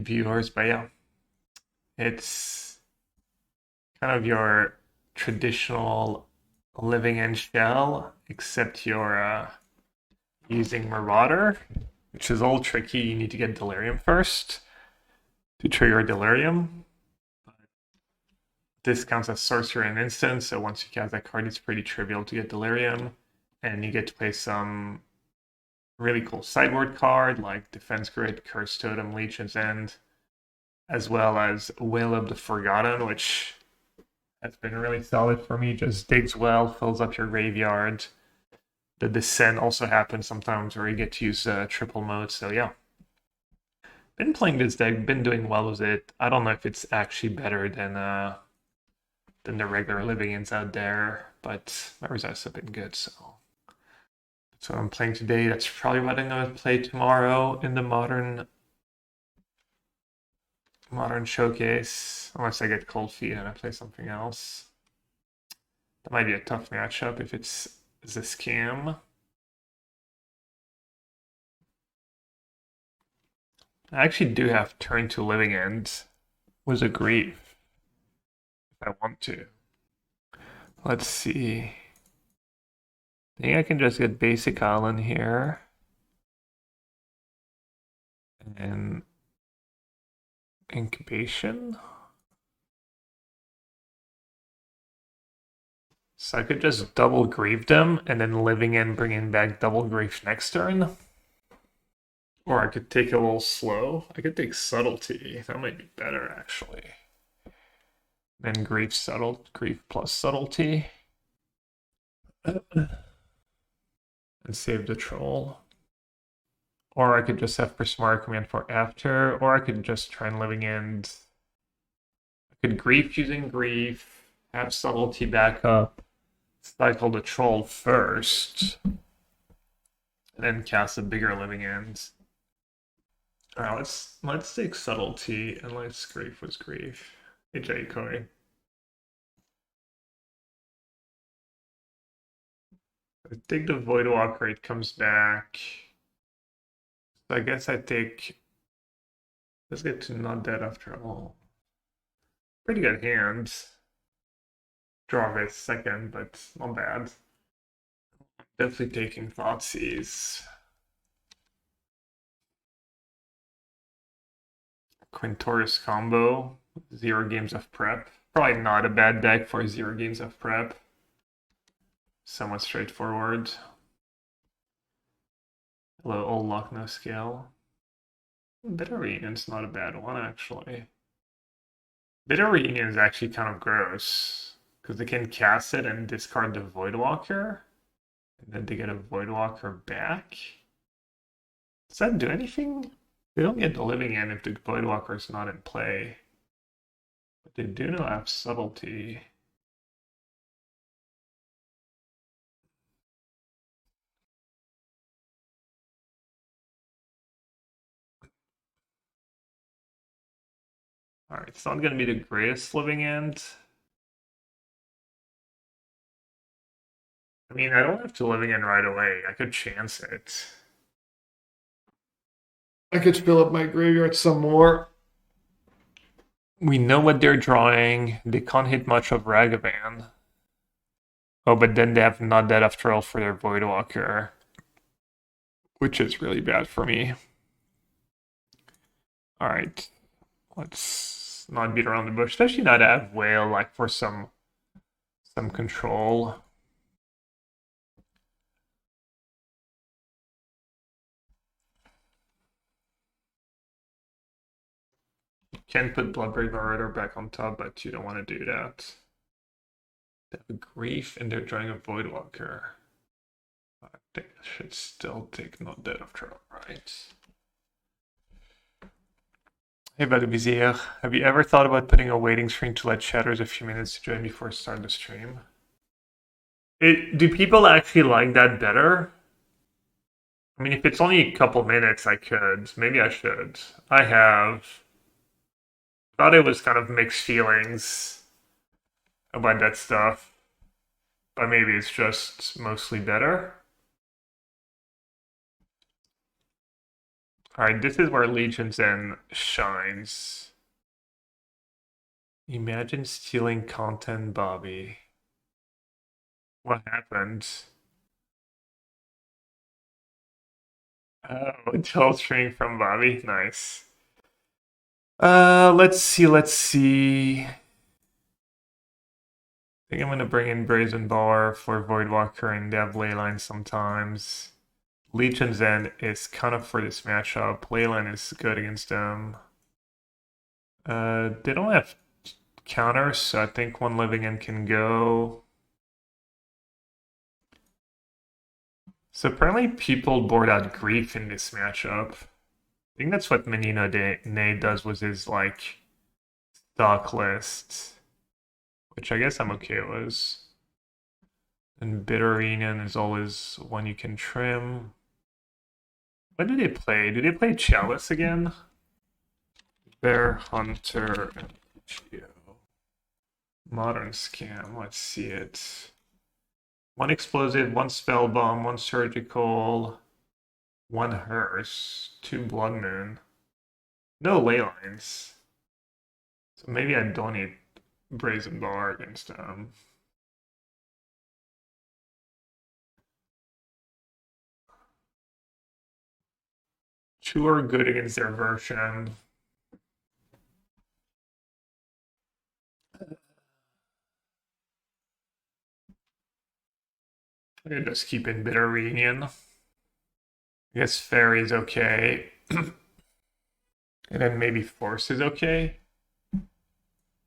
viewers, but yeah, it's kind of your traditional living in shell, except you're using Marauder, which is all tricky. You need to get Delirium first to trigger Delirium. This counts as sorcery and instant, so once you cast that card, it's pretty trivial to get Delirium, and you get to play some really cool sideboard card like Defense Grid, Cursed Totem, Leech's End, as well as Wail of the Forgotten, which has been really solid for me. Just digs well, fills up your graveyard. The Descent also happens sometimes where you get to use triple mode, so yeah. Been playing this deck, been doing well with it. I don't know if it's actually better than the regular living-ins out there, but my results have been good, so that's what I'm playing today. That's probably what I'm going to play tomorrow in the modern showcase, unless I get cold feet and I play something else. That might be a tough matchup if it's the scam. I actually do have turn 2 living end with a grief if I want to. Let's see. I think I can just get basic island here. And incubation. So I could just double grieve them and then living in bringing back double grief next turn. Or I could take a little slow. I could take subtlety. That might be better actually. Then grief plus subtlety. And save the troll. Or I could just have Prismari Command for after, or I could just try and living end. I could grief using grief, have subtlety back up, cycle the troll first, and then cast a bigger living end. Alright, let's take subtlety and let's grief with grief. Hey J-Coin. I think the Voidwalker, it comes back. So I guess I take... Let's get to not dead after all. Pretty good hand. Draw this second, but not bad. Definitely taking Thoughtseize. Quintoris combo. 0 games of prep. Probably not a bad deck for 0 games of prep. Somewhat straightforward. Hello, old luck, no scale. Bitter Reunion's not a bad one, actually. Bitter Reunion is actually kind of gross, because they can cast it and discard the Voidwalker, and then they get a Voidwalker back. Does that do anything? They don't get the living in if the Voidwalker is not in play. But they do now have subtlety. Alright, it's not going to be the greatest living end. I mean, I don't have to living in right away. I could chance it. I could fill up my graveyard some more. We know what they're drawing. They can't hit much of Ragavan. Oh, but then they have not dead after all for their Voidwalker, which is really bad for me. Alright, let's not beat around the bush. Especially not have Wail, like for some control. You can put Bloodbraid Marauder back on top, but you don't want to do that. They have a grief and they're drawing a Voidwalker. I think I should still take not dead after all, right? Hey Vizier, have you ever thought about putting a waiting screen to let chatters a few minutes to join before starting the stream? Do people actually like that better? I mean, if it's only a couple minutes, I could. Maybe I should. I have. Thought it was kind of mixed feelings about that stuff. But maybe it's just mostly better. Alright, this is where Legion's End shines. Imagine stealing content, Bobby. What happened? Oh, Joel string from Bobby. Nice. Let's see. I think I'm gonna bring in Brazen Borrower for Voidwalker and Dev Leyline sometimes. Legion's End is kind of for this matchup. Leyline is good against them. They don't have counters, so I think one living end can go. So apparently people board out Grief in this matchup. I think that's what Menino Nade does with his, like, stock list. Which I guess I'm okay with. And Bitter Reunion is always one you can trim. What do they play? Do they play Chalice again? Bear Hunter MTGO. Modern Scam, let's see it. One explosive, one spell bomb, one surgical, one hearse, two blood moon. No ley lines. So maybe I don't need Brazen Bar against them. Chewer good against their version. I could just keep in Bitter Reunion. I guess Faerie's okay. And then maybe Force is okay.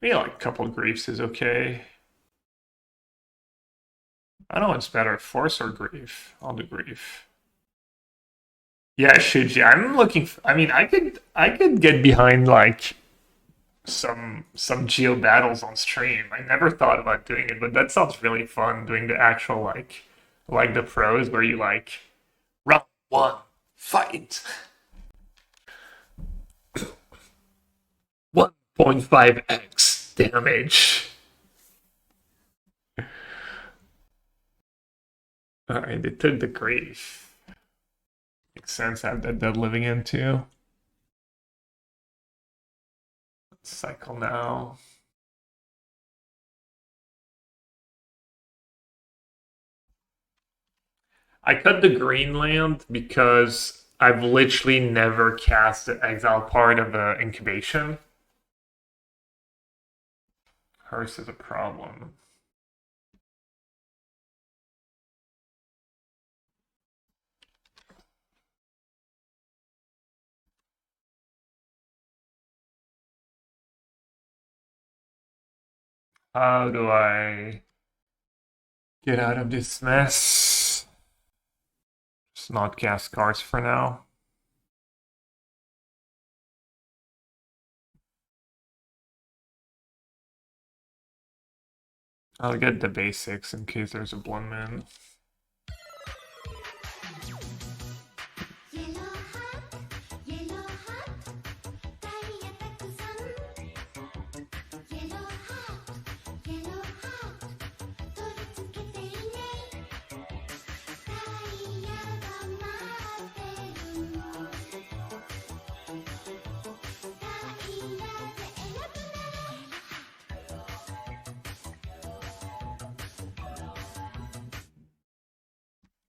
Maybe like a couple of Griefs is okay. I don't know what's better, Force or Grief. I'll do Grief. Yeah, Shuji. I'm looking. I mean, I could get behind like some Geo battles on stream. I never thought about doing it, but that sounds really fun. Doing the actual like the pros where you like round one fight 1.5x damage. All right, they took the Grief. Makes sense. Have that dead living in too. Let's cycle now. I cut the green land because I've literally never cast the exile part of the incubation. Curse is a problem. How do I get out of this mess? Just not cast cards for now. I'll get the basics in case there's a Blood Moon.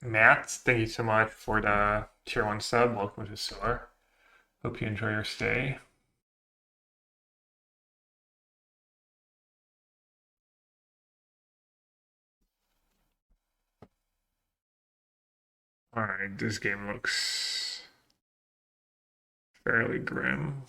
Matt, thank you so much for the tier 1 sub. Welcome to Sewer. Hope you enjoy your stay. Alright, this game looks fairly grim.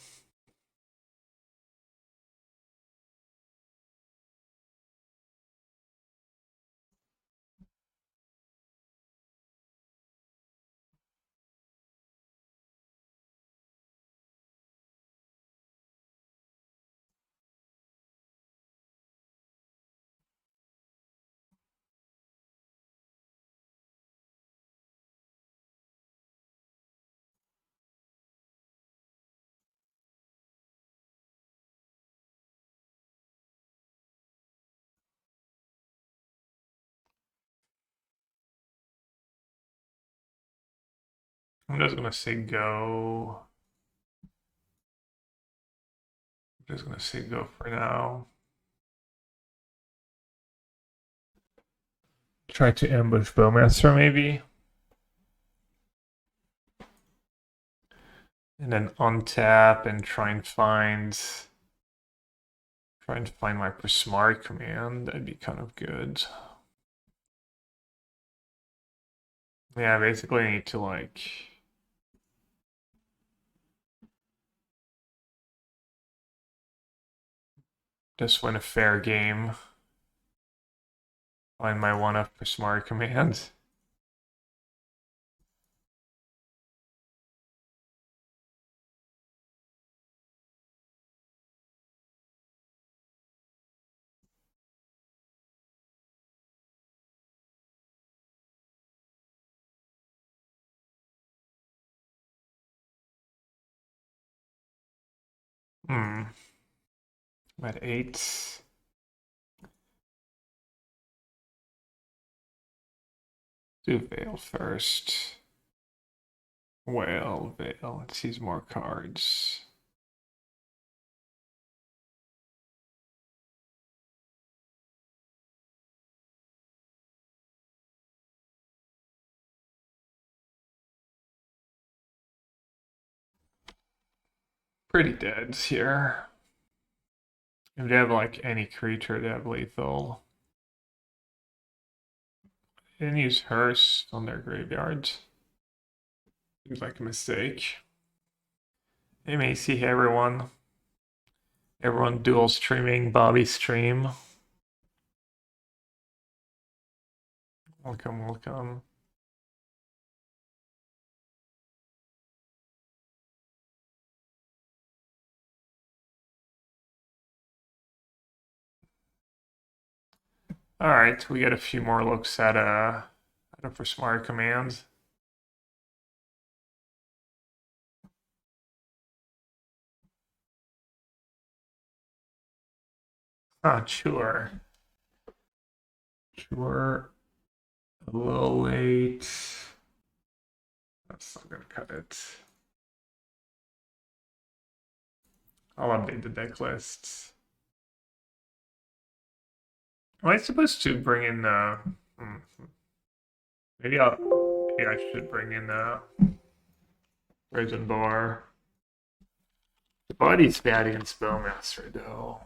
I'm just gonna say go. I'm just gonna say go for now. Try to ambush Bowmaster maybe. And then untap and try and find my Prismari Command. That'd be kind of good. Yeah, basically I need to like just win a fair game. Find my one of Prismari Command. I'm at 8. Do Wail first. Wail. Let's use more cards. Pretty dead here. If they have like any creature, they have lethal. They didn't use Hearse on their graveyard. Seems like a mistake. Hey Macy, hey everyone. Everyone dual streaming Bobby stream. Welcome, welcome. All right, we get a few more looks at a Prismari Command. Chewer. Chewer. A little late. That's not gonna cut it. I'll update the deck list. Am I supposed to bring in maybe I should bring in Brazen Borrower. The body's bad against Spellmaster though.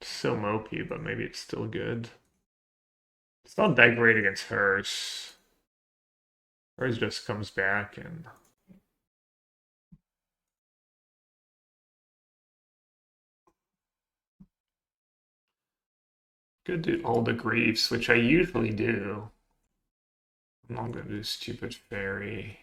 It's so mopey, but maybe it's still good. It's not that great against hers. Hers just comes back and could do all the griefs, which I usually do. I'm not gonna do stupid fairy.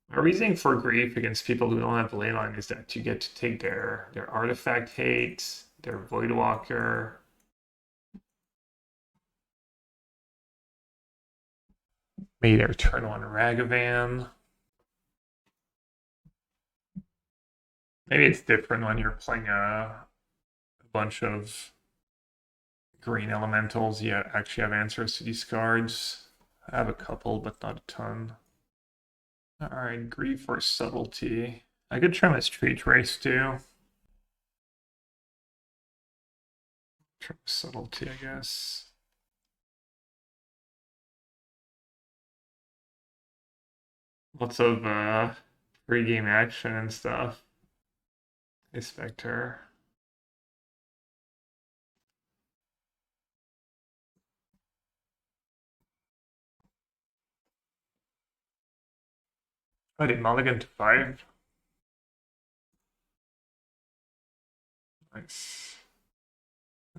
My reasoning for grief against people who don't have Leyline is that you get to take their artifact hate, their Voidwalker. Maybe their turn 1 Ragavan. Maybe it's different when you're playing a bunch of green elementals. You actually have answers to these cards. I have a couple, but not a ton. Alright, Grief or Subtlety. I could try my Street Wraith too. Try Subtlety, I guess. Lots of free game action and stuff. Expect her. I did mulligan to 5. Nice.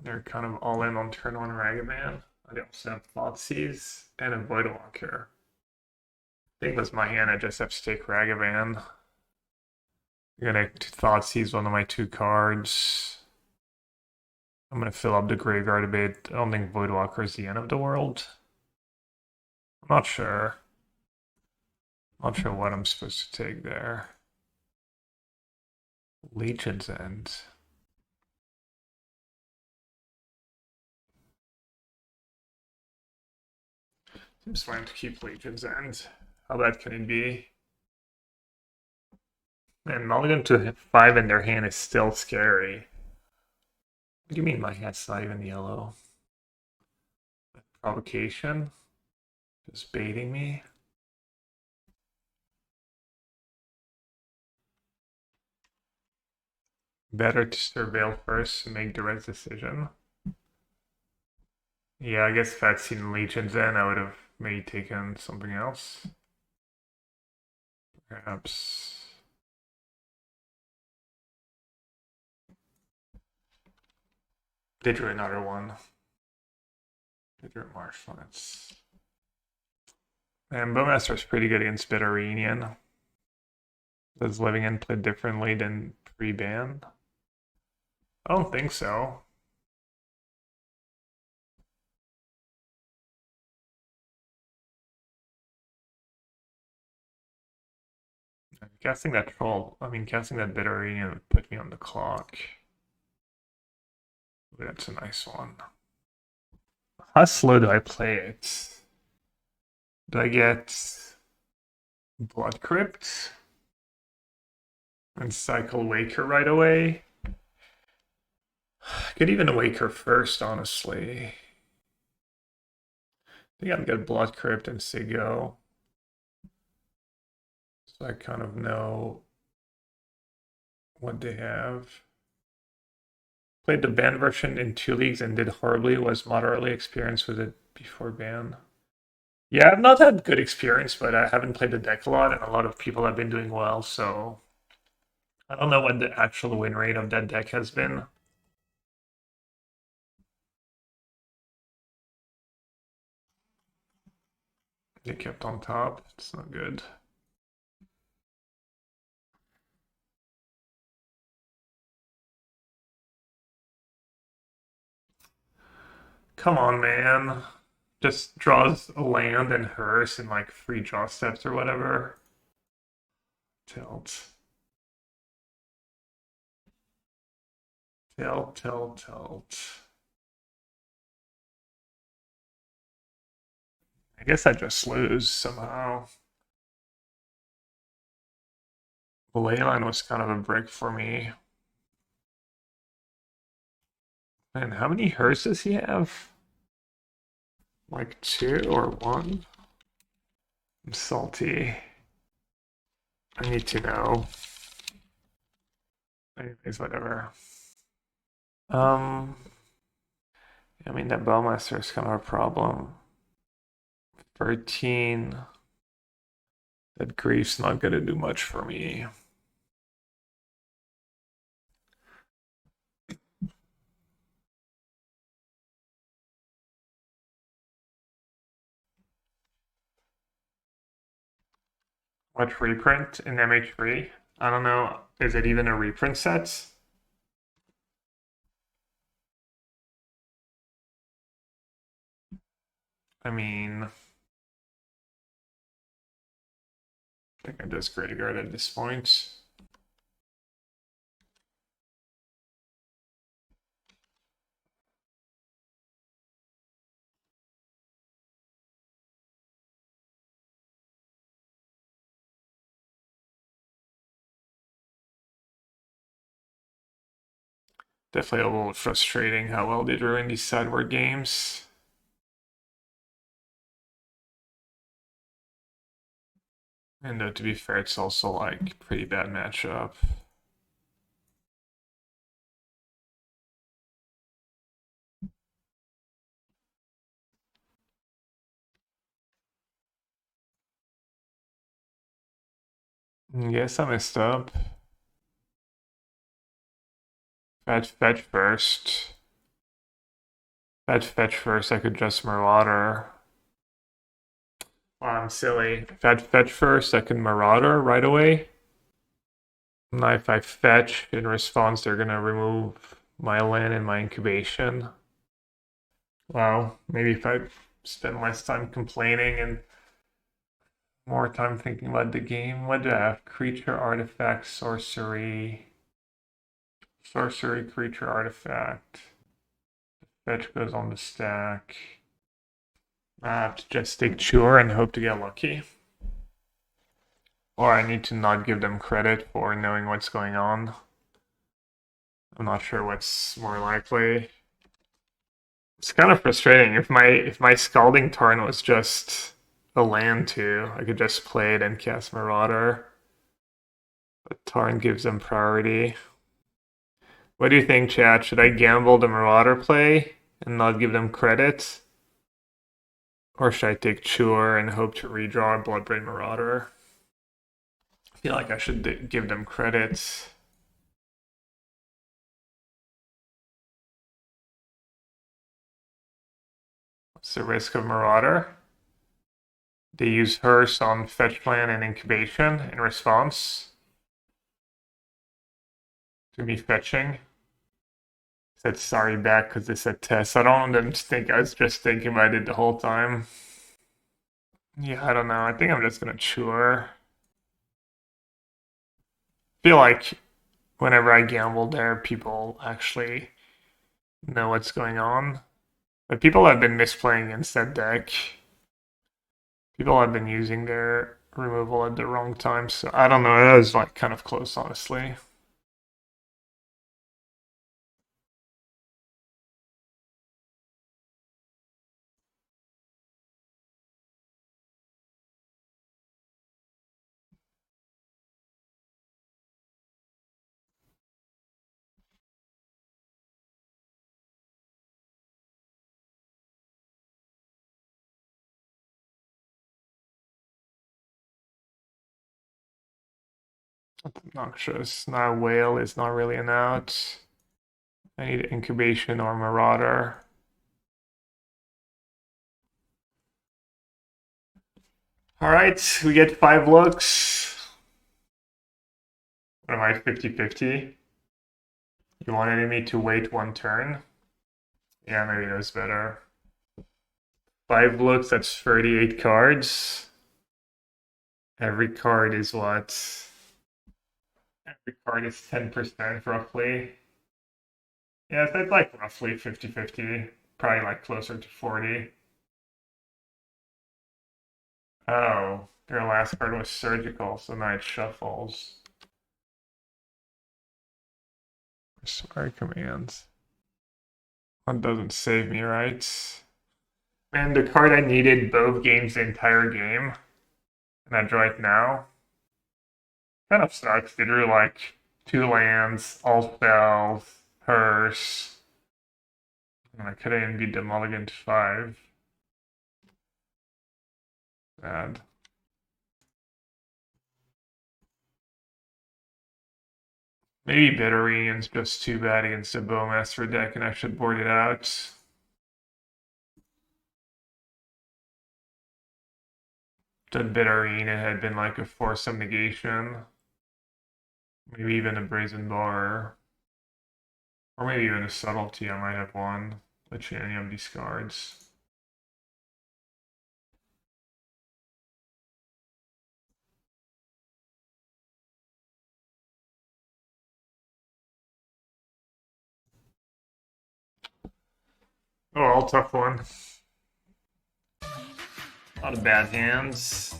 They're kind of all in on turn 1 Ragavan. I also have Thoughtseize and a Voidwalker. I think that's my hand. I just have to take Ragavan. I'm gonna Thoughtseize one of my 2 cards. I'm gonna fill up the graveyard a bit. I don't think Voidwalker is the end of the world. I'm not sure. Not sure what I'm supposed to take there. Legion's End. Just fine to keep Legion's End. How bad can it be? And mulligan to 5 in their hand is still scary. What do you mean my hat's not even yellow? Provocation? Just baiting me? Better to surveil first and make the right decision. Yeah, I guess if I'd seen Legion's End, I would have maybe taken something else. Perhaps. They drew another one. They drew Marshlands. And Bowmaster's pretty good against Bitterinian. Does Living End play differently than pre-ban? I don't think so. Casting that casting that Bitterinian would put me on the clock. Ooh, that's a nice one. How slow do I play it? Do I get Blood Crypt and cycle Waker right away? I could even Waker first, honestly. I think I'd get Blood Crypt and MTGO. So I kind of know what they have. Played the ban version in 2 leagues and did horribly, was moderately experienced with it before ban. Yeah, I've not had good experience, but I haven't played the deck a lot, and a lot of people have been doing well, so I don't know what the actual win rate of that deck has been. They kept on top. It's not good. Come on, man. Just draws a land and hearse in like 3 draw steps or whatever. Tilt. Tilt. I guess I just lose somehow. The Leyline was kind of a brick for me. Man, how many hearse does he have? Like 2 or 1? I'm salty. I need to know. Anyways, whatever. I mean, that Bowmaster is kind of a problem. 13. That Grief's not gonna do much for me. What reprint in MH3? I don't know. Is it even a reprint set? I mean, I think I'm just Graveyard at this point. Definitely a little frustrating how well they drew in these sideboard games. And to be fair, it's also like pretty bad matchup. Guess I messed up. Fetch first. Fetch first, I could just Marauder. Oh, I'm silly. Fetch first, I can Marauder right away. Now if I fetch, in response, they're gonna remove my land and my incubation. Wow, maybe if I spend less time complaining and more time thinking about the game. What do I have? Creature, artifact, sorcery. Sorcery, creature, artifact. Fetch goes on the stack. I have to just take Chewer and hope to get lucky. Or I need to not give them credit for knowing what's going on. I'm not sure what's more likely. It's kind of frustrating. If my Scalding Tarn was just a land too, I could just play it and cast Marauder. But Tarn gives them priority. What do you think, chat? Should I gamble the Marauder play and not give them credit? Or should I take Chewer and hope to redraw Bloodbraid Marauder? I feel like I should give them credit. What's the risk of Marauder? They use Hearse on Fetch Plan and Incubation in response to me fetching. Said sorry back because they said test. I don't want them to think I was just thinking about it the whole time. Yeah, I don't know. I think I'm just gonna Chewer. Feel like whenever I gamble there, people actually know what's going on. But people have been misplaying against that deck. People have been using their removal at the wrong time, so I don't know. That was like kind of close, honestly. Obnoxious. Now Wail is not really an out. I need Incubation or Marauder. Alright, we get 5 looks. What am I, 50-50? You wanted me to wait 1 turn? Yeah, maybe that's better. 5 looks, that's 38 cards. Every card is what? Every card is 10% roughly. Yeah, so it's like roughly 50-50. Probably like closer to 40. Oh, their last card was Surgical, so now it shuffles. Prismari Command. One doesn't save me, right? Man, the card I needed both games the entire game, and I draw it now. Kind of sucks. They drew like 2 lands, all spells, Hearse. And I couldn't even beat the mulligan to 5. Bad. Maybe Bitter Reunion's just too bad against the Bowmaster deck and I should board it out. The Bitter Reunion had been like a Force of Negation. Maybe even a Brazen Borrower. Or maybe even a Subtlety, I might have won. Literally any of these cards. Oh, all tough one. A lot of bad hands.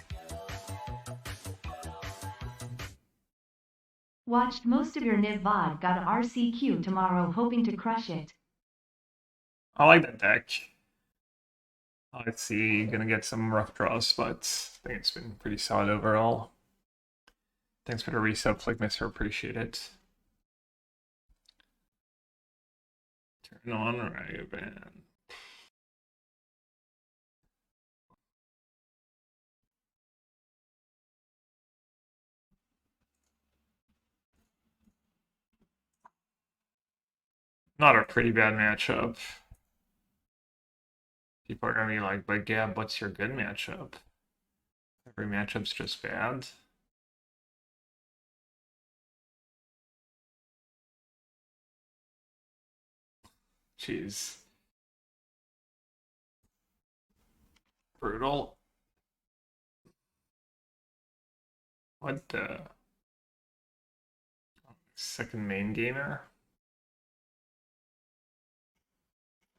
Watched most of your Niv VOD, got a RCQ tomorrow, hoping to crush it. I like that deck. Let's see, gonna get some rough draws, but I think it's been pretty solid overall. Thanks for the resub, Flickmaster, appreciate it. Turn on Raven. Not a pretty bad matchup. People are gonna be like, but Gab, what's your good matchup? Every matchup's just bad. Jeez. Brutal. What the? Second main gamer?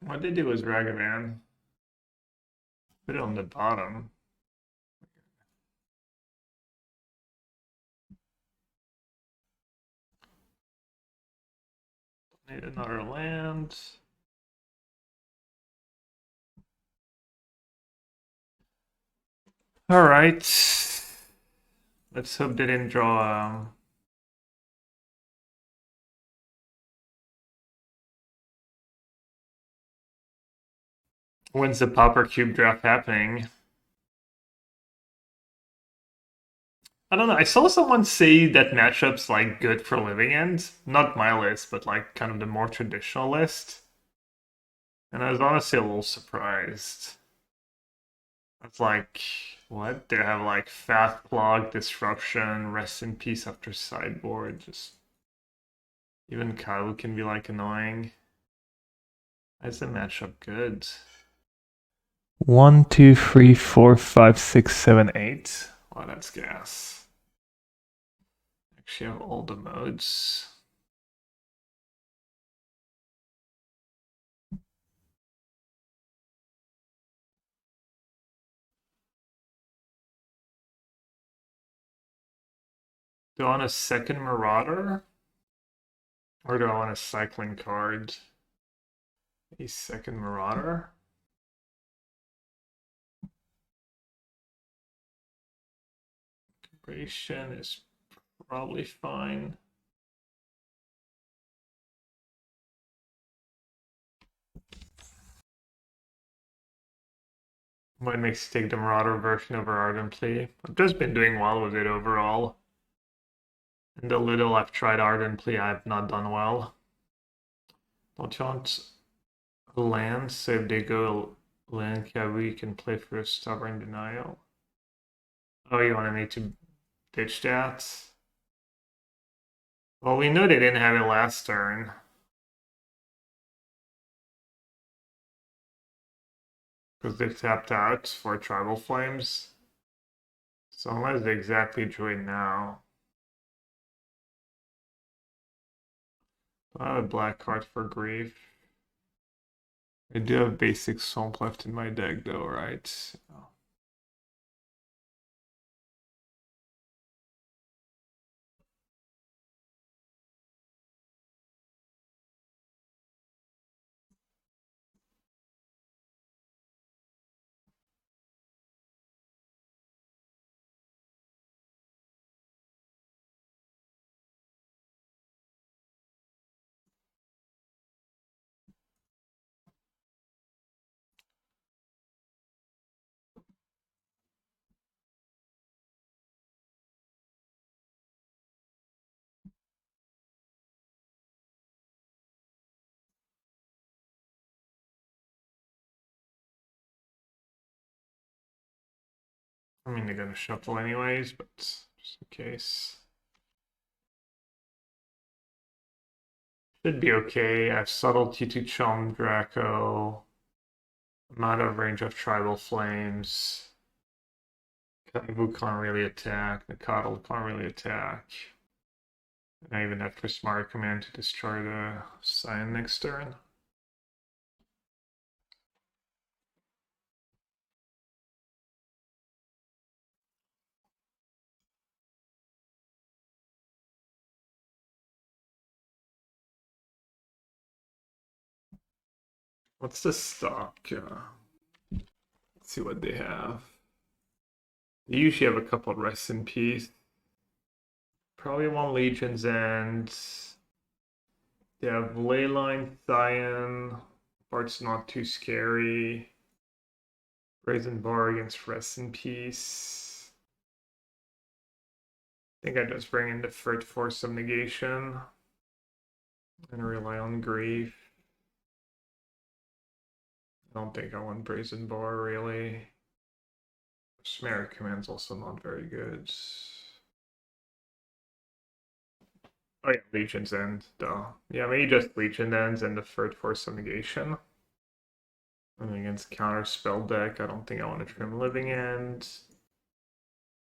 What they do was Ragavan. Put it on the bottom. Need another land. All right. Let's hope they didn't draw. When's the Pauper Cube draft happening? I don't know. I saw someone say that matchup's like good for living end. Not my list, but like kind of the more traditional list. And I was honestly a little surprised. It's like, what? They have like Fast Clog, Disruption, Rest in Peace after sideboard. Just even Kyle can be like annoying. Why is the matchup good? 1, 2, 3, 4, 5, 6, 7, 8. Oh, that's gas. Actually, have all the modes. Do I want a second Marauder? Or do I want a cycling card? A second Marauder? Incubation is probably fine. Might make you take the Marauder version over Ardently. I've just been doing well with it overall. And the little I've tried Ardently, I've not done well. Don't you want land? So if they go land carry, you can play for a Stubborn Denial. Oh, you wanted me to ditch that? Well, we know they didn't have it last turn. Because they tapped out for Tribal Flames. So unless they exactly drew it now. I have a black card for Grief. I do have basic Swamp left in my deck though, right? Oh. I mean, they're gonna shuffle anyways, but just in case. Should be okay. I have Subtlety to Chum Draco. I'm out of range of Tribal Flames. Kaivu can't really attack. Nakatl can't really attack. And I even have Prismari Command to destroy the Cyan next turn. What's the stock? Let's see what they have. They usually have a couple of Rest in Peace. Probably one Legion's End. They have Leyline, Cyan. Part's not too scary. Brazen Borrower against Rest in Peace. I think I just bring in the Force of Negation. And rely on Grief. I don't think I want Brazen Borrower really. Prismari Command's also not very good. Oh yeah, Legion's End, duh. Yeah, maybe just Legion Ends and the third Force of Negation. And against counter spell deck, I don't think I want to trim Living End.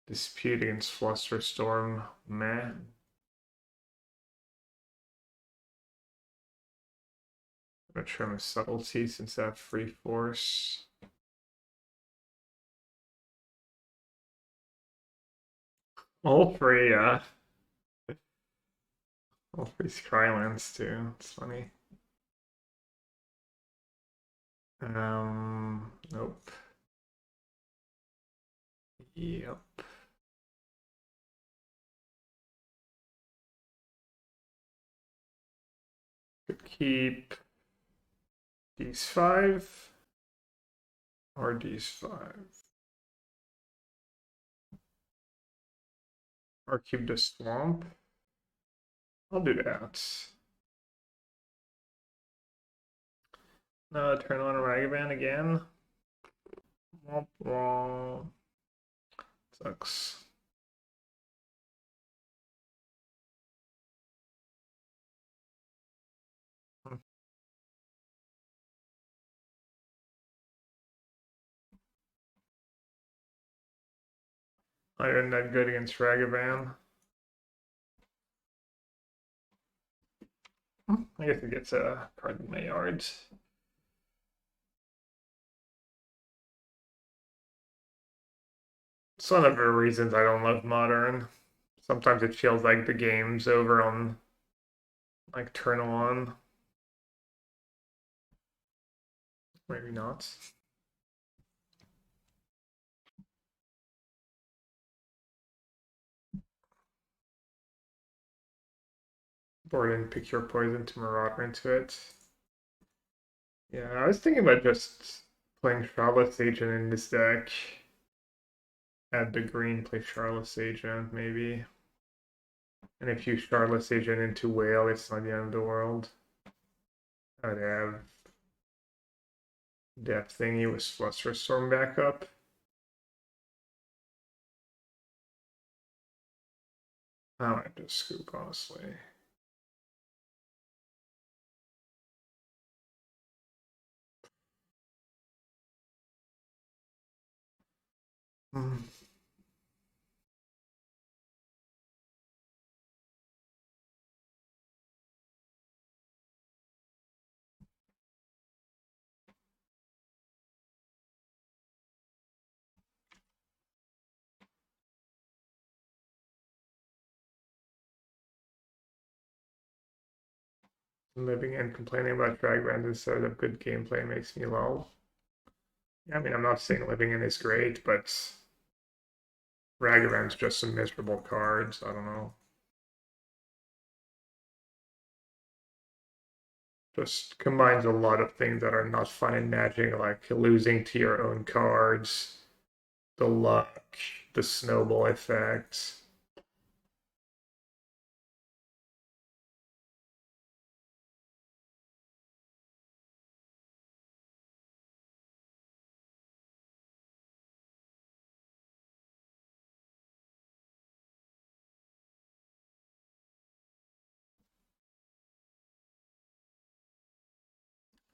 Dispute against Flusterstorm, meh. I'm gonna trim a Subtlety since I have free force. All free, all free Skylands too. It's funny. Nope. Yep. Could keep these 5 or these 5. Or keep the swamp. I'll do that. No, turn on Ragavan again. Womp womp. Sucks. I isn't that good against Ragavan. I guess it gets a card in my yards. It's one of the reasons I don't love Modern. Sometimes it feels like the game's over on like turn 1. Maybe not. Board and pick your poison to Marauder into it. Yeah, I was thinking about just playing Charlotte's Agent in this deck. Add the green, play Charlotte's Agent, maybe. And if you Charlotte's Agent into Wail, it's not the end of the world. I'd have that thingy with Flusterstorm back up. I might just scoop, honestly. Living and complaining about drag bans instead of good gameplay makes me lull. Yeah, I mean, I'm not saying Living in is great, but Ragavan's just some miserable cards. I don't know. Just combines a lot of things that are not fun in Magic, like losing to your own cards, the luck, the snowball effect.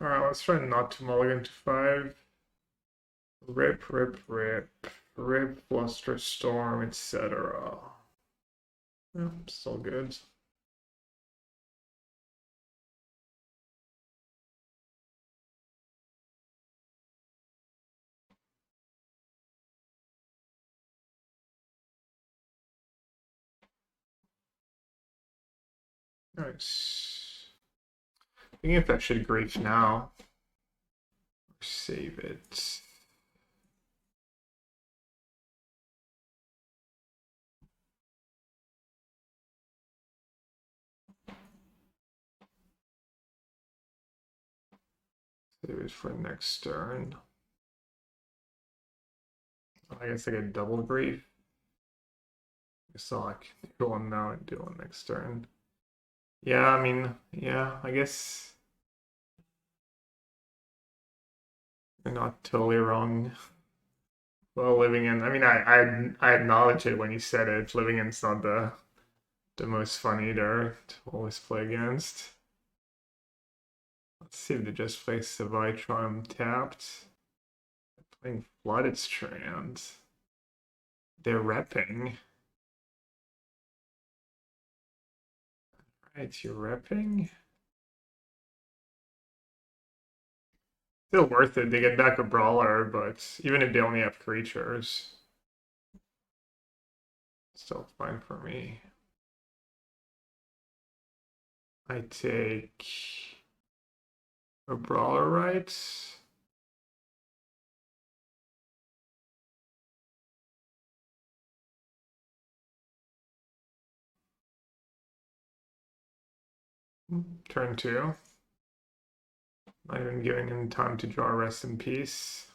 Alright, let's try not to mulligan to 5. Rip, rip, rip. Rip, Bluster, Storm, etc. Yeah, still good. Nice. Thinking if that should grief now. Save it. Save it for next turn. I guess I get double grief. So I can do one now and do one next turn. Yeah, I mean, yeah, I guess you're not totally wrong. Well, living in, I mean, I acknowledge it when you said it. Living in's not the most fun either to always play against. Let's see if they just play Savitron tapped. They're playing Flooded Strand. They're repping. Right, you're repping. Still worth it. They get back a brawler, but even if they only have creatures, it's still fine for me. I take a Brawler, right? Turn 2. Not even giving him time to draw Rest in Peace.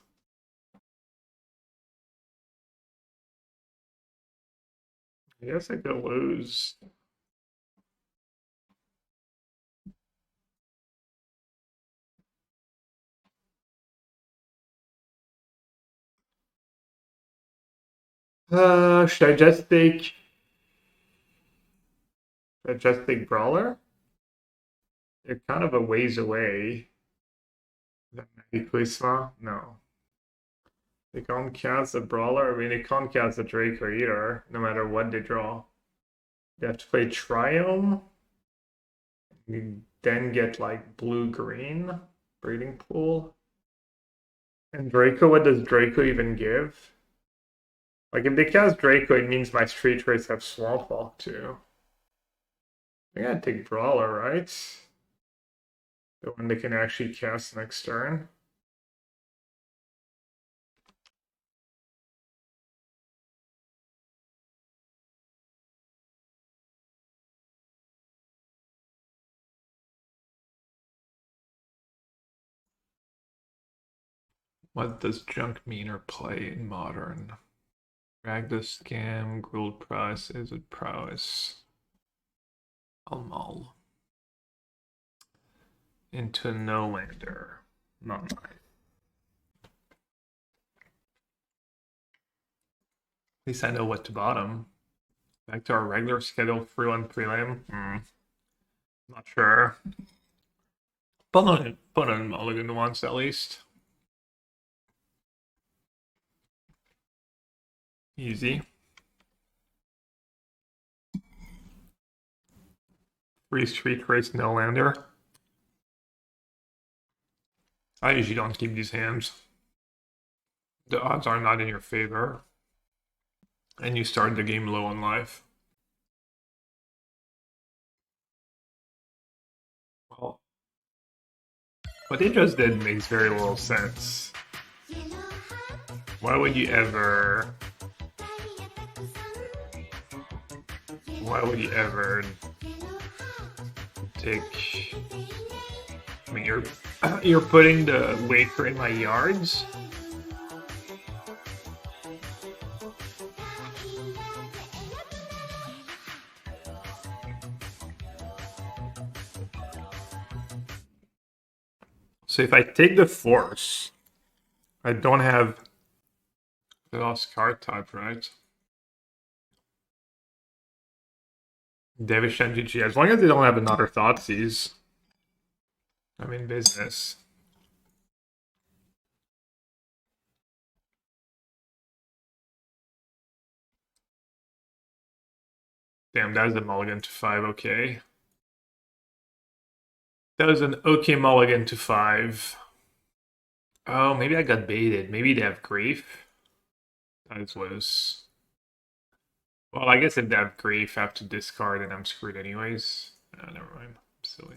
I guess I could lose. Should I just take... Brawler? They're kind of a ways away. That maybe Prisma? No. They can't cast a Brawler. I mean, they can't cast a Draco either, no matter what they draw. They have to play Triome. You then get like blue-green breeding pool. And Draco, what does Draco even give? Like, if they cast Draco, it means my Street Wraiths have Swamp Walk too. I gotta take Brawler, right? The one they can actually cast next turn. What does junk mean or play in Modern? Drag the Scam, Grilled Price, is it Prowess? Almal. Into No Lander. Not nice. At least I know what to bottom. Back to our regular schedule, 3-1 prelim. Not sure. Put on mulligan once at least. Easy. 3 Street Wraith, no lander. I usually don't keep these hands. The odds are not in your favor. And you start the game low on life. Well, what they just did makes very little sense. Why would you ever take... I mean, you're putting the wafer in my yards? So if I take the Force, I don't have the lost card type, right? Davish and GG. As long as they don't have another Thoughtseize, I'm in business. Damn, that was a mulligan to 5, okay. That was an okay mulligan to 5. Oh, maybe I got baited. Maybe they have grief. That was... Well, I guess if they have grief, I have to discard and I'm screwed anyways. Oh, never mind. I'm silly.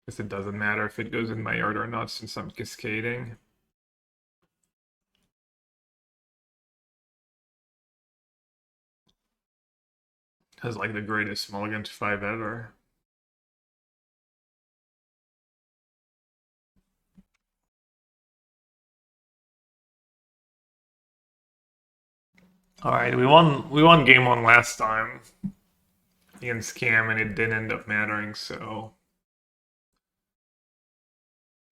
Guess it doesn't matter if it goes in my yard or not since I'm cascading. Has like the greatest mulligan to 5 ever. Alright, we won game 1 last time against Cam and it didn't end up mattering, so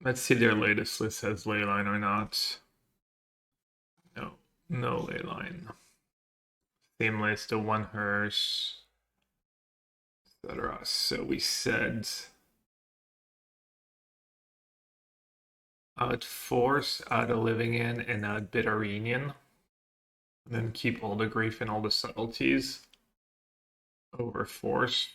let's see their latest list has Leyline or not. No Leyline. Same list, a 1 hearse, etc. So we said I'd Force, out of Living In, and I'd Bitter Reunion. And then keep all the grief and all the subtleties over Force.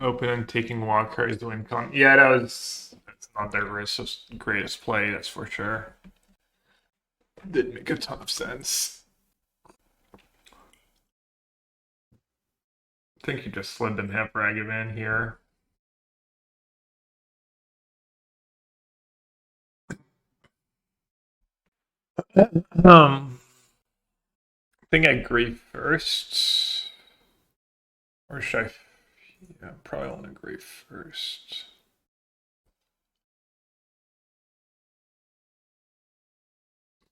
Open and taking Walker is the win con. Yeah, that's not their greatest play, that's for sure. Did make a ton of sense. I think you just slid them half Ragavan here. I think I grief first. Or should I? Yeah, probably want to grief first.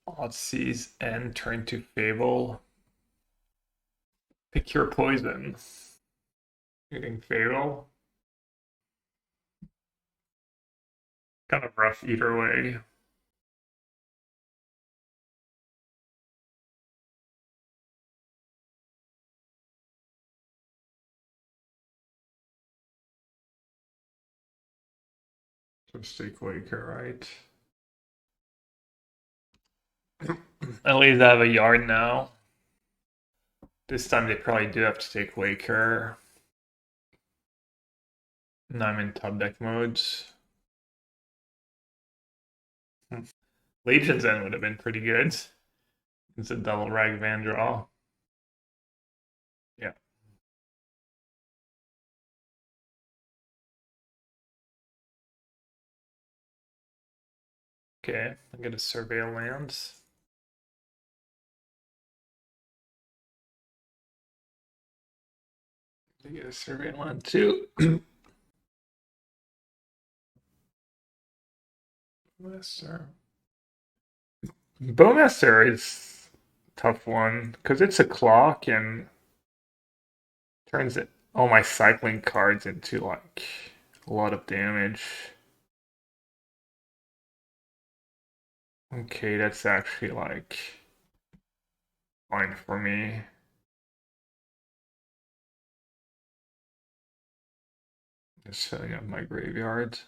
Oddseize and turn to Fable. Pick your poison. Hitting Fable. Kind of rough either way. Just take Waker, right? At least I have a yard now. This time they probably do have to take Waker. And I'm in top deck modes. Legion's End would have been pretty good. It's a double Ragavan draw. Yeah. Okay, I'm gonna survey lands. I get a survey land too. Master. Bowmaster is a tough one because it's a clock and turns all my cycling cards into like a lot of damage. Okay, that's actually like fine for me. Just setting up my graveyard.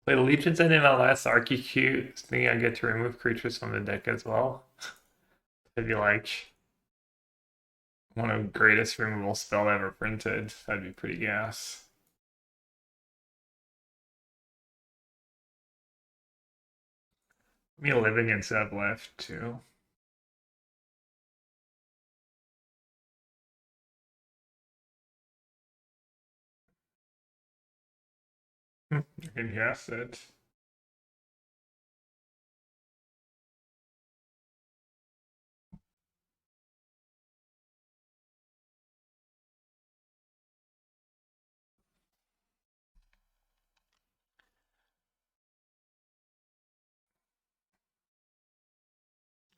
Play Legion's End in my last RQQ. Thinking I get to remove creatures from the deck as well. That'd be like one of the greatest removal spell ever printed. That'd be pretty gas. I mean, living and have left too. You can guess it.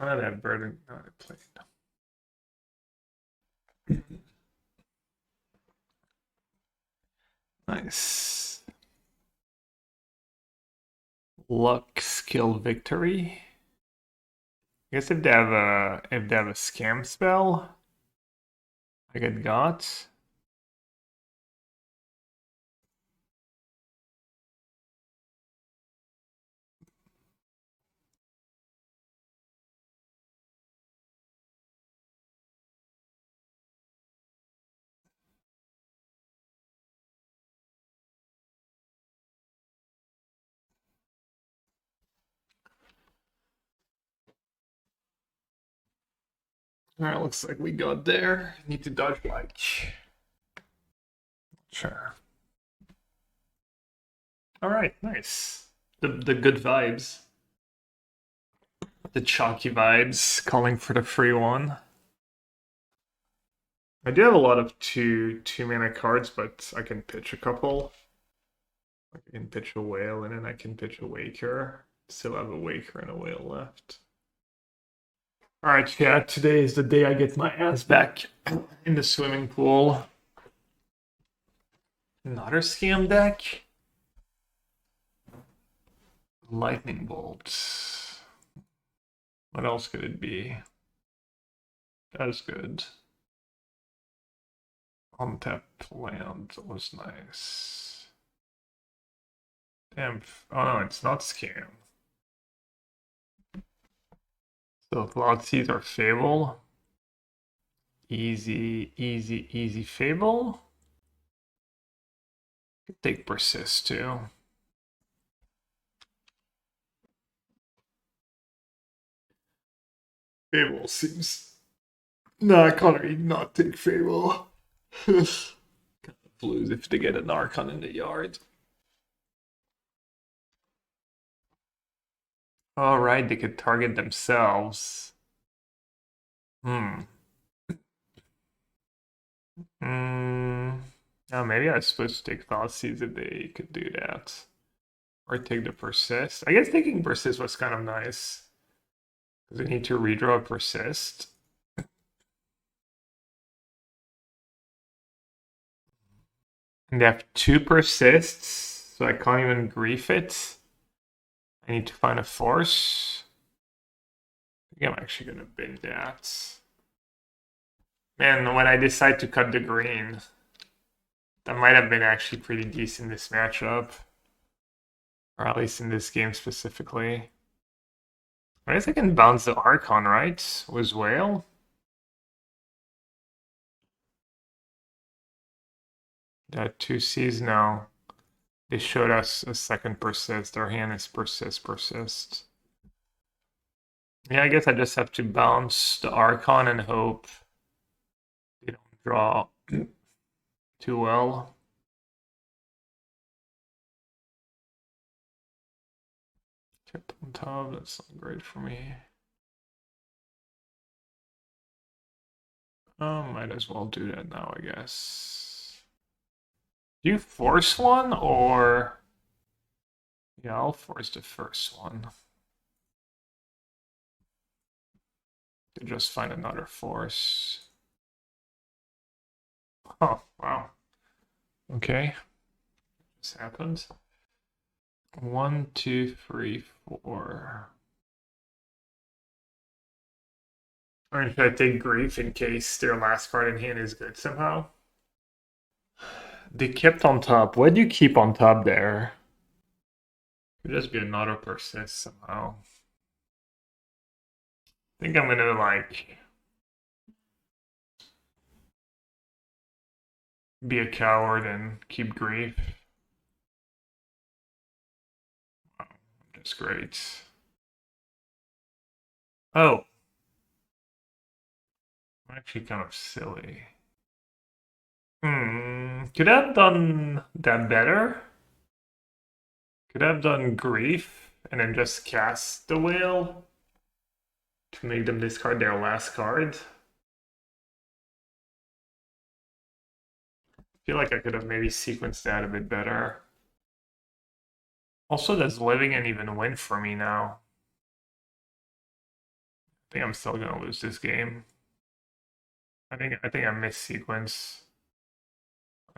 Oh, that burden. Oh, I played. Nice. Luck, skill, victory. I guess if they have a scam spell, I get got. Alright, looks like we got there. Need to dodge like. Sure. Alright, nice. The good vibes. The chalky vibes, calling for the free one. I do have a lot of two mana cards, but I can pitch a couple. I can pitch a Wail and then I can pitch a Waker. Still have a Waker and a Wail left. Alright, yeah, today is the day I get my ass back in the swimming pool. Another scam deck? Lightning bolts. What else could it be? That's good. Untapped land was nice. Damn. Oh no, it's not scam. So Thoughtseize or Fable? Easy Fable. Could take Persist too. Fable seems... No, I can't really not take Fable. Kind of lose if they get an Archon in the yard. Alright, they could target themselves. Oh, maybe I was supposed to take Thoughtseize if they could do that. Or take the Persist. I guess taking Persist was kind of nice. Because they need to redraw a Persist. And they have 2 Persists, so I can't even grief it. I need to find a Force. I think I'm actually gonna bin that. Man, when I decide to cut the green, that might have been actually pretty decent this matchup. Or at least in this game specifically. I guess I can bounce the Archon, right? With Wail? That 2 Cs now. They showed us a second Persist. Their hand is Persist. Yeah, I guess I just have to bounce the Archon and hope they don't draw too well. Kept on top, that's not great for me. Might as well do that now, I guess. Do you force one, or... Yeah, I'll force the first one. To just find another force. Oh, wow. Okay. This happened. 1, 2, 3, 4. Or should I take grief in case their last card in hand is good somehow? They kept on top. What do you keep on top there? Could just be another Persist somehow. I think I'm gonna like be a coward and keep grief. Wow, that's great. Oh. I'm actually kind of silly. Could I have done that better? Could I have done grief and then just cast the Wail to make them discard their last card? I feel like I could have maybe sequenced that a bit better. Also, does living and even win for me now? I think I'm still gonna lose this game. I think I missed sequence.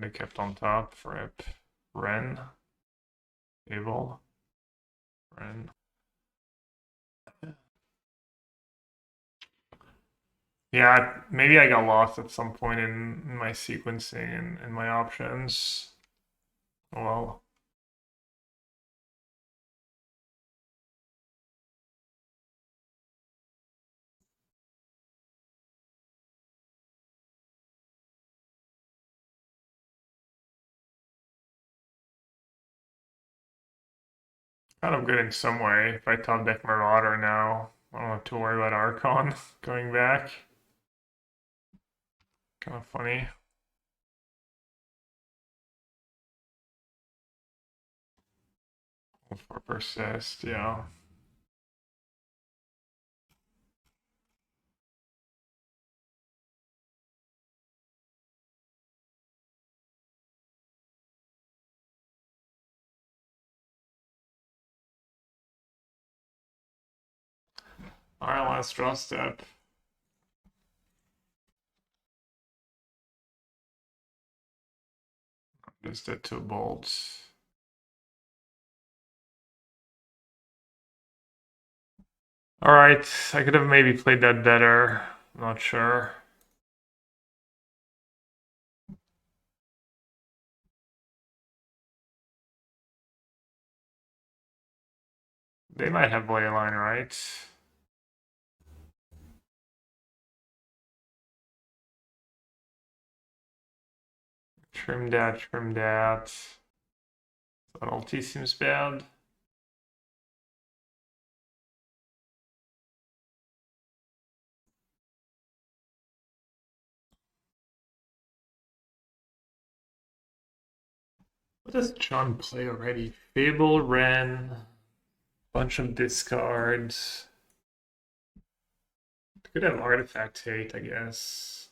I kept on top. Rip. Ren. Abel. Ren. Yeah, maybe I got lost at some point in my sequencing and my options. Well. Kind of good in some way. If I top deck Marauder now, I don't have to worry about Archon going back. Kind of funny. For Persist, yeah. Alright, last draw step. Just did 2 bolts. Alright, I could have maybe played that better. I'm not sure. They might have Leyline, right? Trim that, trim that. Subtlety seems bad. What does John play already? Fable, Ren, bunch of discards. Could have Artifact Hate, I guess.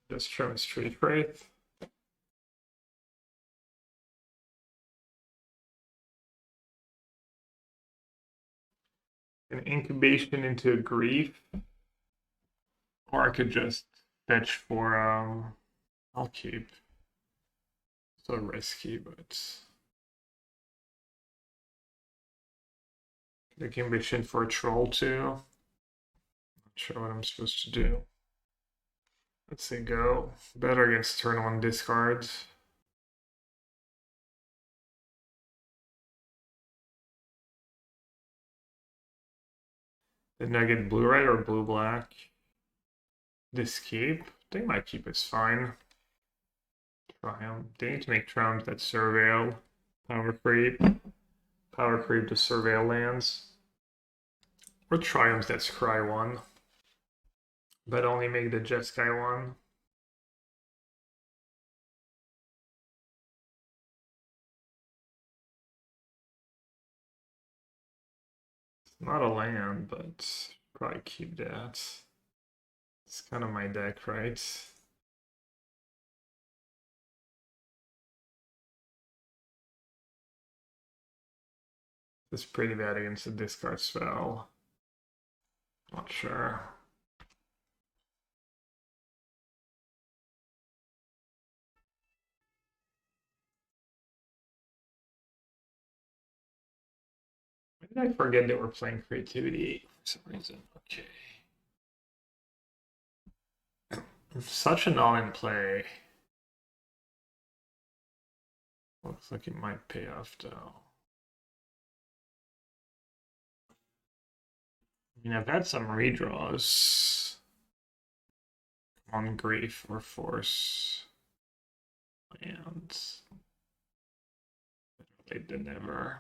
Just trim Street Wraith. An Incubation into a Grief. Or I could just fetch for, I'll keep. So risky, but... Incubation for a Troll too. Not sure what I'm supposed to do. Let's say go. Better against turn 1 discards. Didn't I get blue-red or blue-black? This keep? I think my keep is fine. Triumph. They need to make triumphs that surveil. Power creep. Power creep to surveil lands. Or triumphs that scry 1. But only make the Jeskai 1. It's not a land, but probably keep that. It's kind of my deck, right? It's pretty bad against a discard spell. Not sure. Why did I forget that we're playing creativity for some reason? Okay. Such an all-in play. Looks like it might pay off though. I mean, I've had some redraws on Grief or Force lands. Better late than never.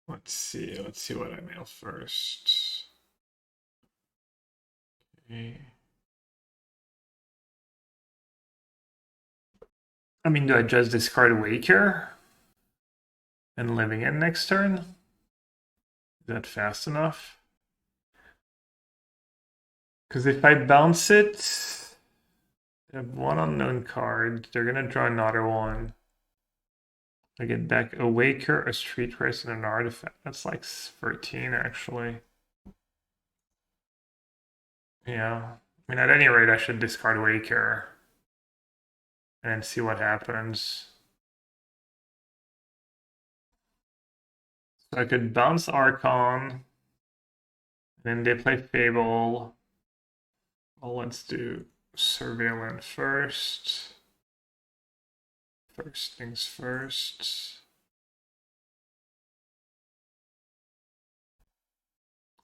Let's see what I mail first. Okay. I mean, do I just discard Awake here? And living in next turn? Is that fast enough? Because if I bounce it, I have one unknown card. They're gonna draw another one. I get back a Waker, a Street Wraith, and an Artifact. That's like 13 actually. Yeah. I mean, at any rate, I should discard Waker and then see what happens. So I could bounce Archon. Then they play Fable. Well, let's do Surveillance first. First things first.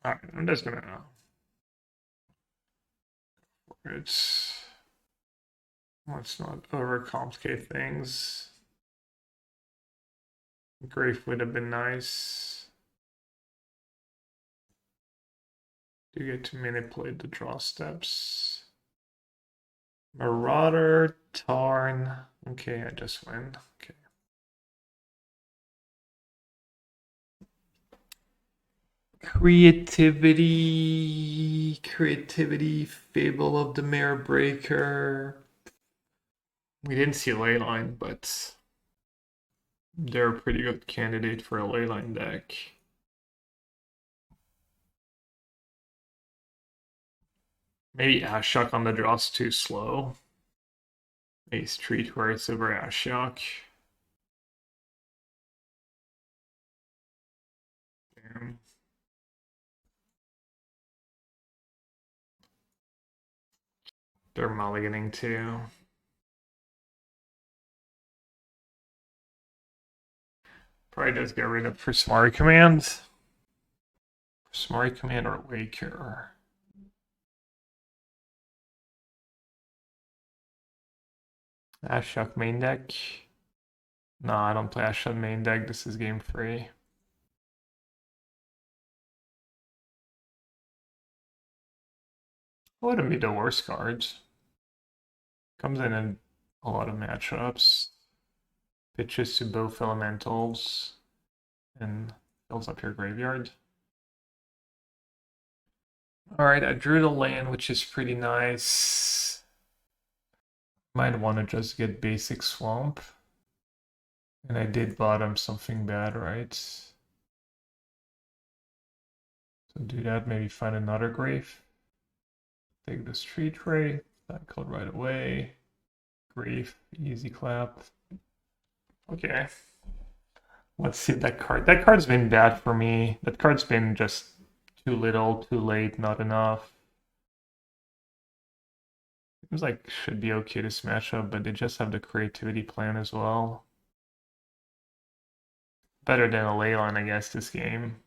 Alright, I'm just gonna... Let's not overcomplicate things. Grief would have been nice. You get to manipulate the draw steps. Marauder, Tarn. Okay, I just win. Okay. Creativity, Fable of the Mare Breaker. We didn't see Leyline, but they're a pretty good candidate for a Leyline deck. Maybe Ashiok on the draw's too slow. Maybe Street Wraith over Ashiok. They're mulliganing too. Probably just get rid of Prismari Command. Prismari Command or Waker. Ashiok main deck. No, I don't play Ashiok main deck. This is game free. Wouldn't be the worst cards. Comes in a lot of matchups. Pitches to both elementals and fills up your graveyard. Alright, I drew the land, which is pretty nice. Might want to just get basic swamp. And I did bottom something bad, right? So do that, maybe find another grave. Take the Street Wraith, cycle right away. Grave, easy clap. Okay. Let's see that card. That card's been bad for me. That card's been just too little, too late, not enough. Seems like should be okay to smash up, but they just have the creativity plan as well. Better than a Leyline, I guess, this game.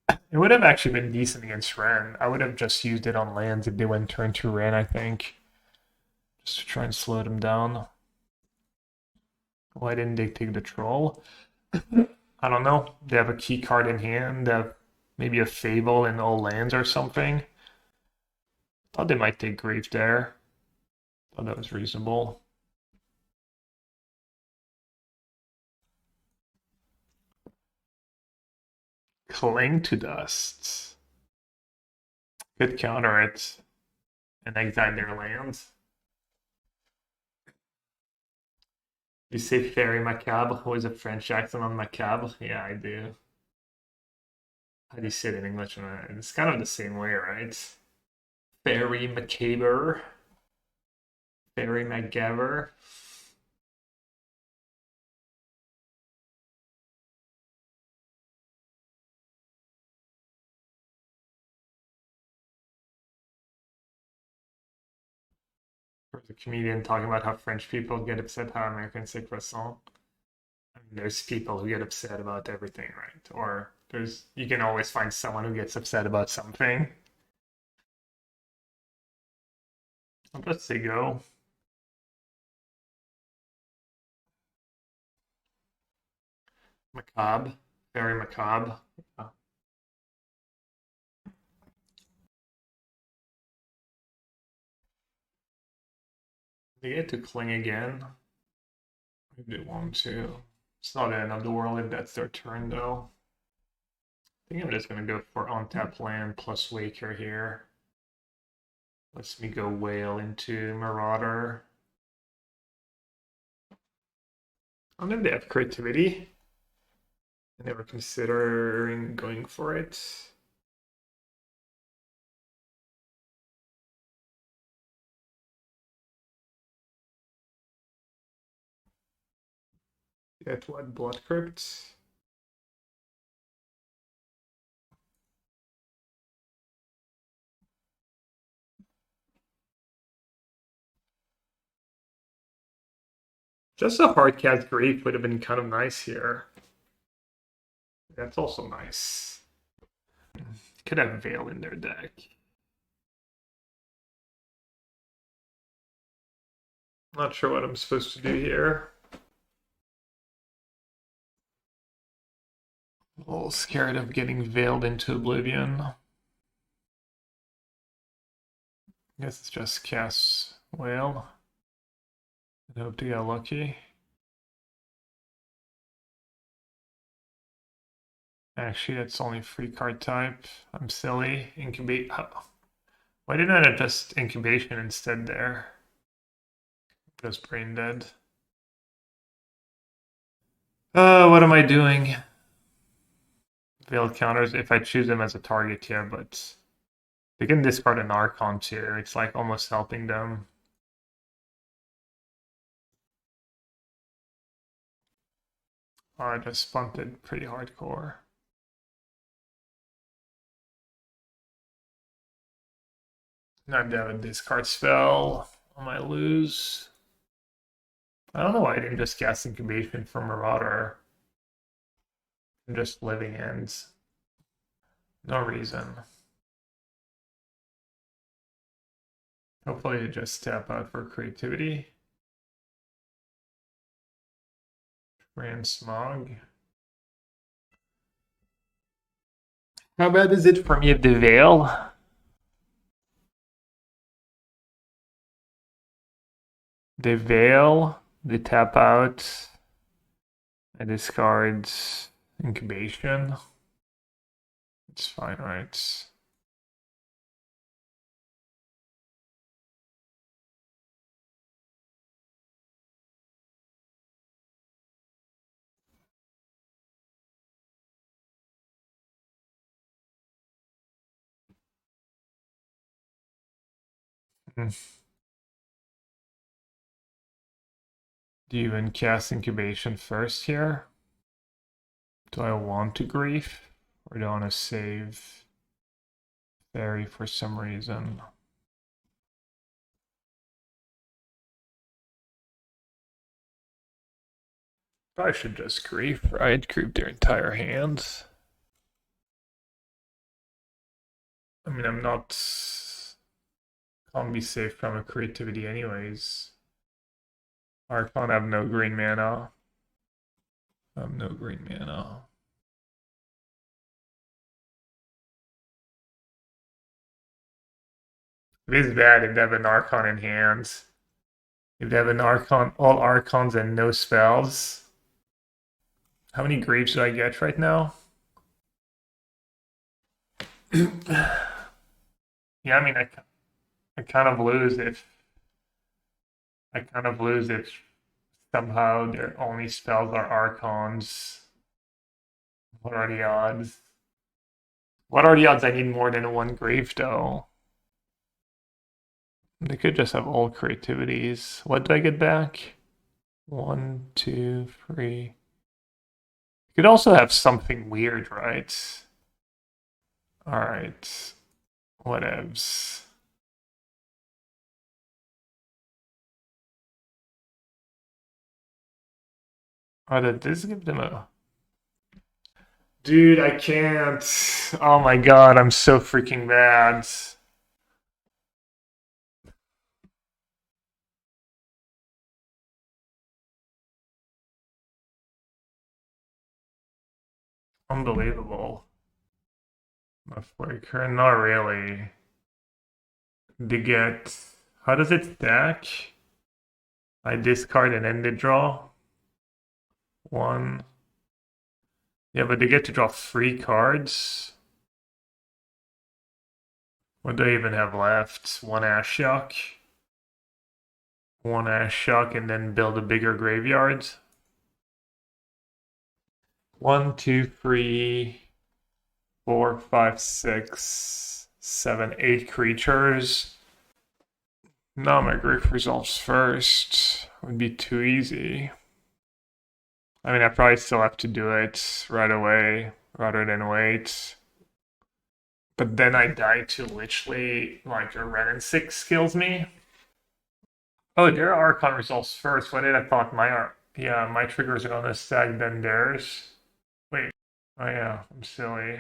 It would have actually been decent against Ren. I would have just used it on lands if they went turn 2 Ren, I think. Just to try and slow them down. Why didn't they take the Troll? I don't know. They have a key card in hand. They have maybe a Fable in all lands or something. Thought they might take Grave there. Thought that was reasonable. Cling to Dust. Could counter it and exile their lands. You say Faerie Macabre? Who is a French accent on Macabre? Yeah, I do. How do you say it in English? It's kind of the same way, right? Faerie Macabre. Faerie Macabre. There's a comedian talking about how French people get upset how Americans say croissant. I mean, there's people who get upset about everything, right? Or you can always find someone who gets upset about something. I'll just say go. Macabre. Very macabre. Yeah. They get to cling again. If they want to. It's not the end of the world if that's their turn, though. I think I'm just gonna go for untap land plus Waker here. Lets me go Wail into Marauder. I don't know if they have creativity. I never considering going for it. Get what? Blood Crypt? Just a hard cast Grief would have been kind of nice here. That's also nice. Could have Veil in their deck. Not sure what I'm supposed to do here. A little scared of getting veiled into oblivion. I guess it's just cast Wail. And hope to get lucky. Actually, that's only free card type. I'm silly. Incubate. Oh. Why didn't I just incubation instead there? Just brain dead. What am I doing? Veiled counters if I choose them as a target here, but they can discard an Archon too. It's like almost helping them. Oh, I just punted pretty hardcore. Now I have a discard spell. I might lose. I don't know why I didn't just cast Incubation from Marauder. I'm just living ends. No reason. Hopefully I just tap out for creativity. Grand Smog. How bad is it for me of the Veil? The Veil, the tap out, I discard Incubation. It's fine, right? Do you even cast Incubation first here? Do I want to grief? Or do I want to save Faerie for some reason? Probably should just grief, right? Grief their entire hands. I mean, I'm not... Can't be safe from a creativity anyways. Archon have no green mana. I have no green mana. It is bad if they have an Archon in hand. If they have an Archon, all Archons and no spells. How many Graves do I get right now? Yeah, I mean, I kind of lose if somehow their only spells are Archons. What are the odds? What are the odds I need more than one Grave though? They could just have all creativities. What do I get back? 1, 2, 3. You could also have something weird, right? Alright. Whatevs. Oh, did this give them a... Dude, I can't. Oh my god, I'm so freaking bad. Unbelievable. Breaker, not really. They get... How does it stack? I discard and end the draw. 1. Yeah, but they get to draw 3 cards. What do I even have left? 1 Ashiok. 1 Ashiok and then build a bigger graveyard. 1, 2, 3, 4, 5, 6, 7, 8 creatures. No, my grief resolves first. Would be too easy. I mean, I probably still have to do it right away rather than wait. But then I die to literally, like, a Ren and 6 kills me. Oh, their Archon resolves first. Why did I thought my yeah, my triggers are gonna stack than theirs? Wait. Oh yeah, I'm silly.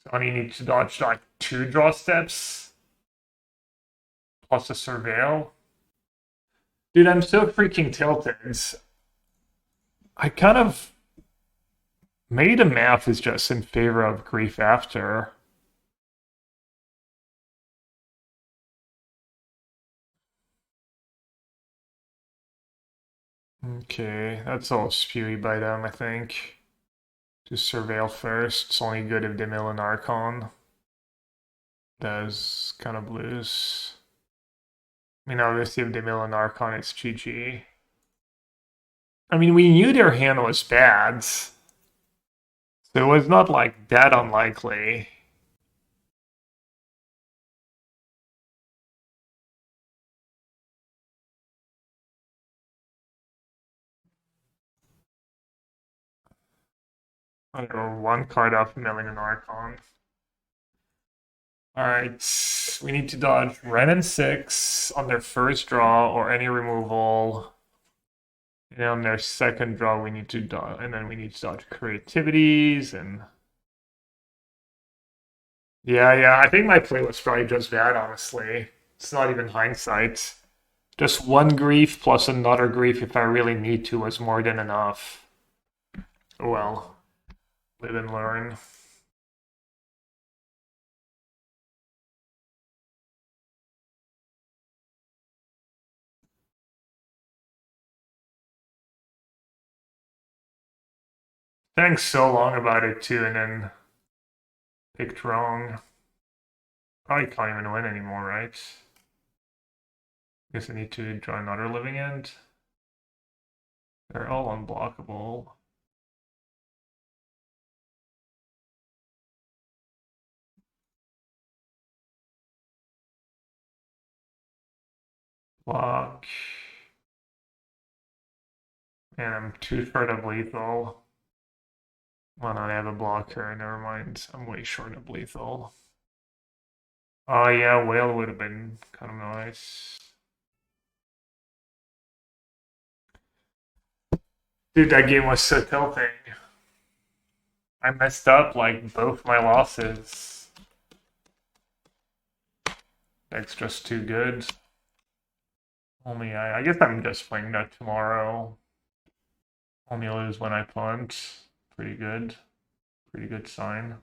So I only need to dodge like 2 draw steps plus a surveil. Dude, I'm so freaking tilted. I kind of maybe the math is just in favor of grief after. Okay, that's all spewy by them, I think. Just surveil first. It's only good if they mill an Archon. Does kind of lose. I mean, obviously, if they mill an Archon, it's GG. I mean, we knew their hand was bad. So it was not like that unlikely. I don't know, 1 card off milling an Archon. Alright, we need to dodge Ren and 6 on their first draw or any removal. And on their second draw, we need to dodge, and then we need to dodge creativities and. Yeah, I think my play was probably just bad, honestly. It's not even hindsight. Just one grief plus another grief if I really need to was more than enough. Well, live and learn. Thanks so long about it too, and then picked wrong. Probably can't even win anymore, right? Guess I need to draw another living end. They're all unblockable. Block. And I'm too short of lethal. Well, no, I have a blocker. Never mind. I'm way short of lethal. Oh, yeah, Wail would have been kind of nice. Dude, that game was so tilting. I messed up, like, both my losses. That's just too good. Only I guess I'm just playing that tomorrow. Only lose when I punt. Pretty good. Pretty good sign.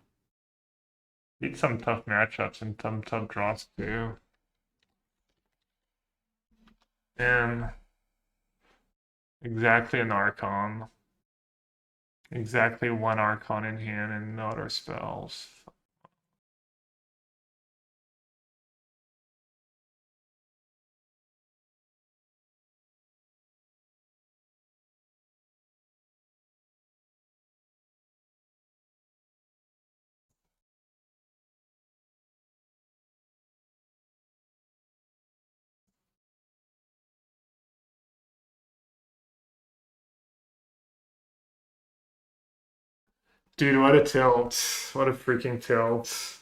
Beat some tough matchups and some tough draws too. And exactly an Archon. Exactly one Archon in hand and no other spells. Dude, what a tilt. What a freaking tilt.